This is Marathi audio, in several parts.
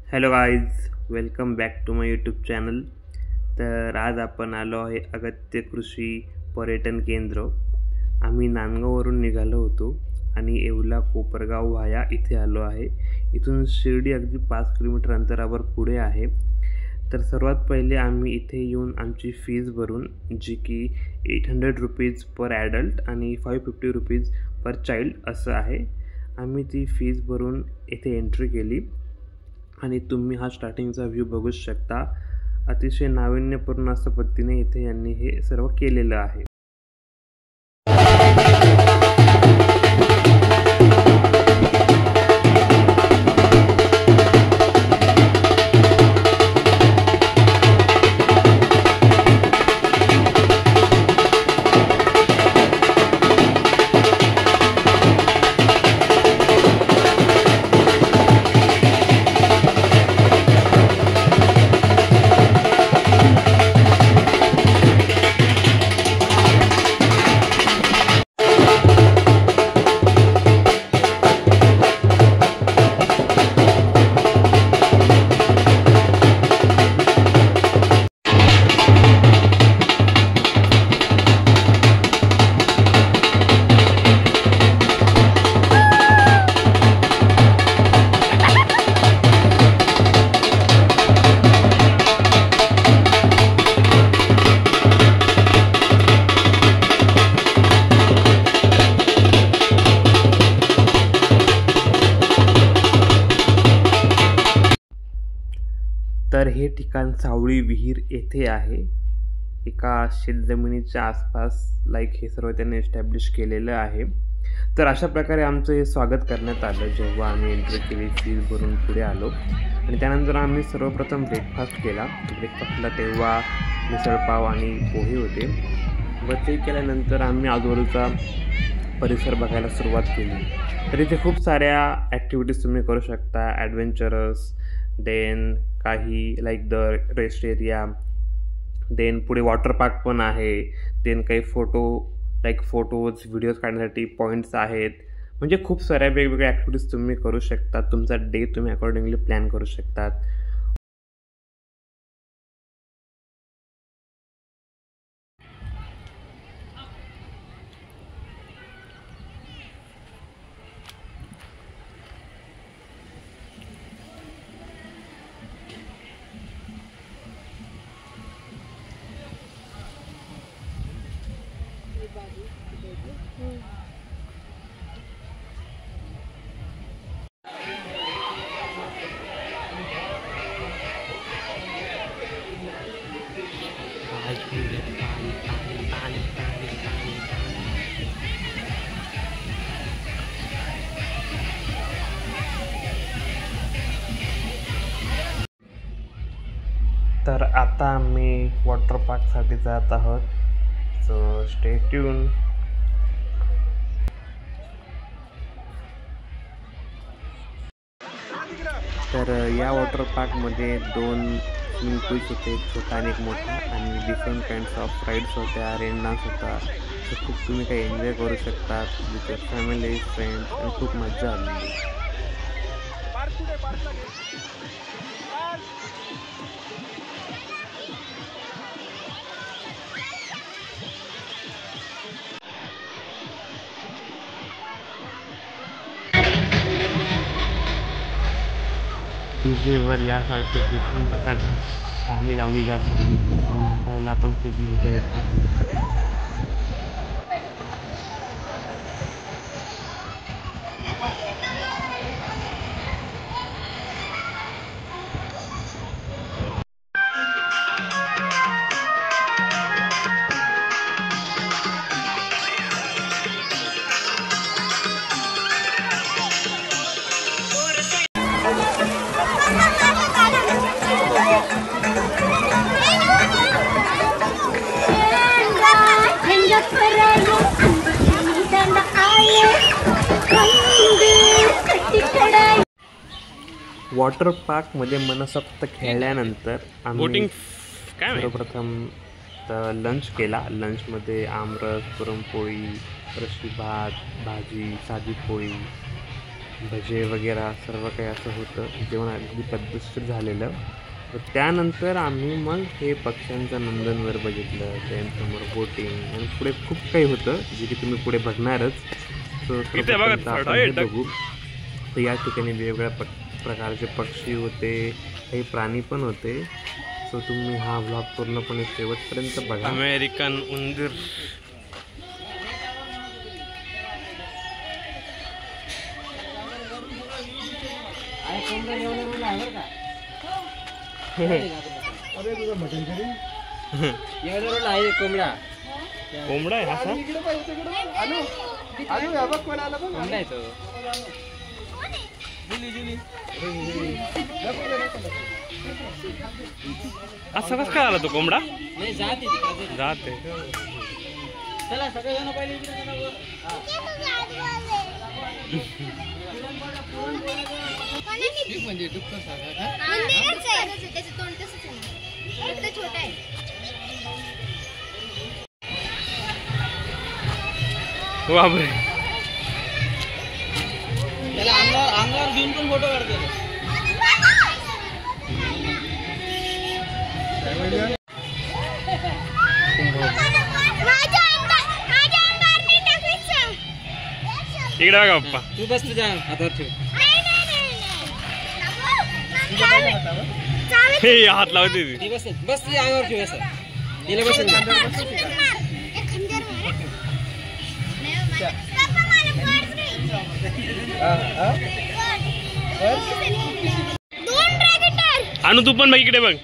Hello guys, welcome back to my YouTube channel. तर आज आपण आलो आहे अगत्य कृषी पर्यटन केंद्र. आम्ही नांदगाववरून निघालो होतो आणि येवला कोपरगाव व्हाया इथे आलो आहे. इथून शिर्डी अगदी 5 किलोमीटर अंतरावर पुढे आहे. तर सर्वात पहिले आम्ही इथे येऊन आमची फीज भरून, जी की 800 रुपीज पर ॲडल्ट आणि 550 रुपीज पर चाइल्ड असं आहे. आम्ही ती फीज भरून इथे एंट्री केली आणि तुम्ही हा स्टार्टिंगचा व्ह्यू बघूच शकता. अतिशय नाविन्यपूर्ण असं पद्धतीने इथे यांनी हे सर्व केलेलं आहे. तर हे ठिकाण सावळी विहीर येथे आहे. एका शेतजमिनीच्या आसपास हे सर्व त्यांनी एस्टॅब्लिश केलेलं आहे. तर अशा प्रकारे आमचं हे स्वागत करण्यात आलं जेव्हा आम्ही एंट्री केली, फीज भरून पुढे आलो. आणि त्यानंतर आम्ही सर्वप्रथम ब्रेकफास्ट केला. ब्रेकफास्टला तेव्हा मिसळपाव आणि पोहे होते व ते केल्यानंतर आम्ही आजूबाजूचा परिसर बघायला सुरुवात केली. तर इथे खूप साऱ्या ॲक्टिव्हिटीज तुम्ही करू शकता. ॲडव्हेंचरस, देन काही द रेस्ट एरिया, देन पुढे वॉटर पार्क पण आहे. देन काही फोटोज व्हिडिओज काढण्यासाठी पॉईंट्स आहेत. म्हणजे खूप साऱ्या वेगवेगळ्या ॲक्टिव्हिटीज तुम्ही करू शकता. तुमचा डे तुम्ही अकॉर्डिंगली प्लॅन करू शकतात. तर आता आम्ही वॉटर पार्कसाठी जात आहोत. So stay tune. तर या वॉटर पार्कमध्ये 2 स्विमिंग पूल्स होते, एक छोटा आणि एक मोठा, आणि डिफरंट काइंड्स ऑफ राईड्स होत्या, रेन डान्स होता. तर खूप तुम्ही काही एन्जॉय करू शकतात विथ युअर फॅमिली, फ्रेंड्स, आणि खूप मजा आली. विजेवर यासारखे डिफरंट प्रकारचे पाणी लावली जातात. आपण ते वॉटर पार्कमध्ये मनसोक्त खेळल्यानंतर आम्ही सर्वप्रथम लंच केला. लंचमध्ये आमरस, पुरणपोळी, रशी भात, भाजी, साधी पोळी, भजे वगैरे सर्व काही असं होतं, जेवण अगदी पद्धतशीर झालेलं. तर त्यानंतर आम्ही मग हे पक्ष्यांचं नंदनवर बघितलं, त्यांच्यासमोर बोटिंग आणि पुढे खूप काही होतं जे की तुम्ही पुढे बघणारच. सो बघू. तर या ठिकाणी वेगवेगळ्या प्रकारचे पक्षी होते, काही प्राणी पण होते. सो तुम्ही हा व्लॉग पूर्णपणे शेवटपर्यंत बघा. अमेरिकन उंदीर. कोंबडा आहे असा. असं कसं काय आला तो कोंबडा? जाते. चला सगळेजण पहिले म्हणजे छोटा आहे. बापरे. त्याला अंगावर घेऊन पण फोटो काढतो. इकडे बघा पप्पा. तू बस तुझ्या हातावर ठेव. हे हात लावते ती. बस बस तुझ्या अंगावर ठेव. असं तिला बस. अनु तू पण बघ इकडे बघ.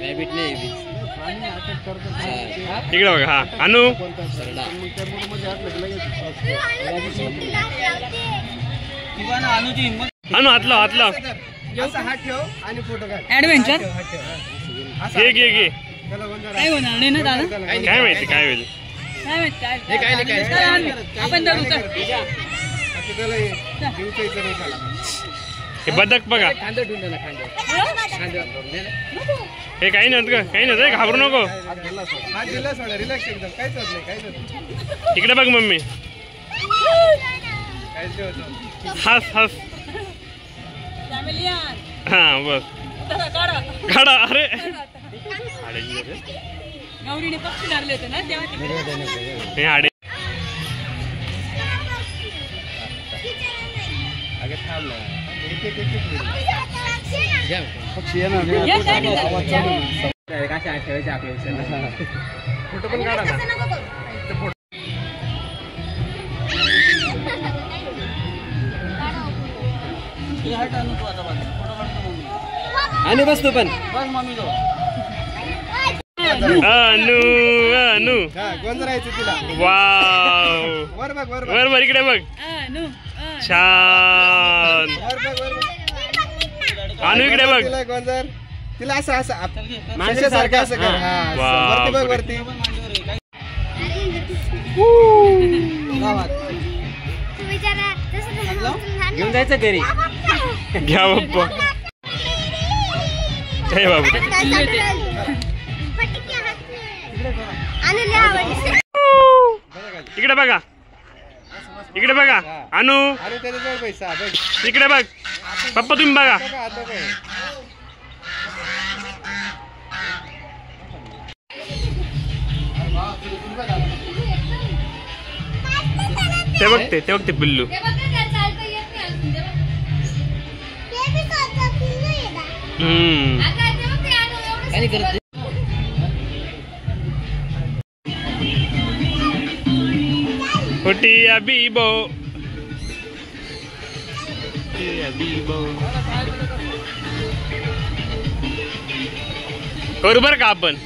रॅबिट नाही इकडे बघ. हा अनु. अनु हात लाव. हात लाव. हात ठेव आणि फोटो काढ. ऍडव्हेंचर घे घे घे. काय होणार नाही ना दादा? काय माहिती काय होईल. आपण हे बदक बघा. हे काही नव्हतं का? काही नव्हतं. घाबरू नको. इकडे बघ मम्मी. हस हस. हा बस काढा. अरे गौरीने पक्षी लागले होते ना तेव्हा. फोटो पण काढा ना. अनु बस तू पण. अनु अनु गोंधरायचं तिला. वाव. वर बघ. वर वर इकडे बघ. छान. अनु इकडे बघ. गोंधर तिला असं असं माणसासारखं असं कर. वरती बघ. वरती घेऊन जायचं घरी. घ्या बाप्पा. जय बाबू. इकडे बघा. इकडे बघा. अनु इकडे बघ. पप्पा तुम्ही बघा. ते बघते पिल्लू. Hotia Bibo. करू बरं का आपण.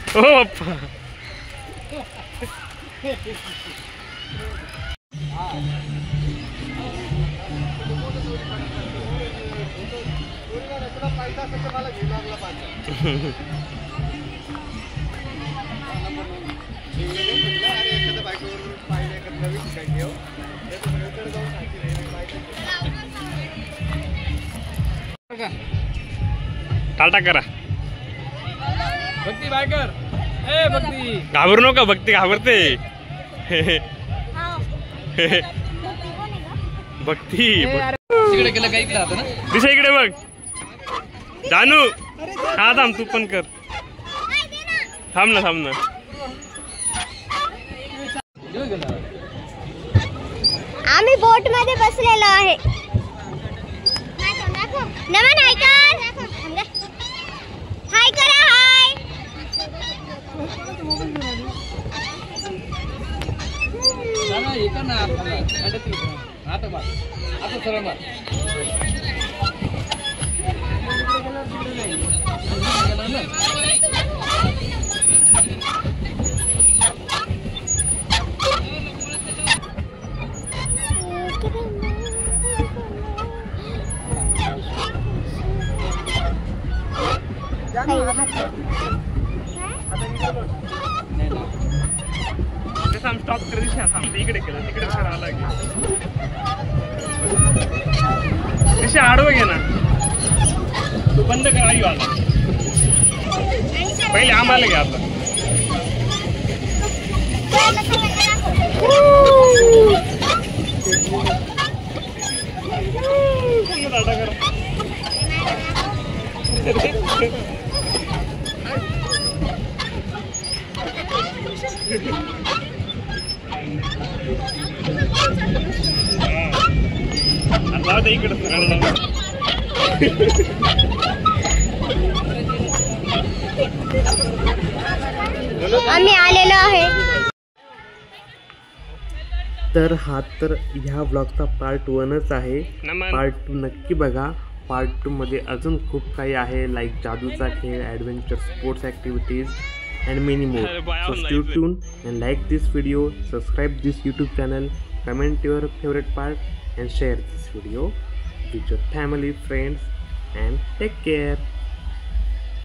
ओ बाप्पा. टाटा करा. भक्ती बायकर. ए भक्ती घाबरू नका. भक्ती घाबरते. भक्ती तिकडे गेलं काही राहतं ना. दिशा इकडे बघ. जानू हा थांब तू पण कर. थांब ना थांब ना. आम्ही बोट मध्ये बसलेलो आहे. नमन हाय कर. हाय करा. हाय. आता सरळ मार. स्टॉप कर. दिशा थांब. इकडे केलं तिकडे आला. दिशा आडवं घे ना. तू बंद कर. आई आला. पहिले आम्हाला घ्या आता. टाटा करा. इकडे आम्ही आलेलो आहे. तर हा तर ह्या ब्लॉगचा पार्ट 1च आहे. पार्ट 2 नक्की बघा. पार्ट 2 मध्ये अजून खूप काही आहे, लाईक जादूचा खेळ, adventure, sports activities and many more. So stay tuned and like this video, subscribe this YouTube channel, comment your favorite part and share this video with your family, friends, and take care.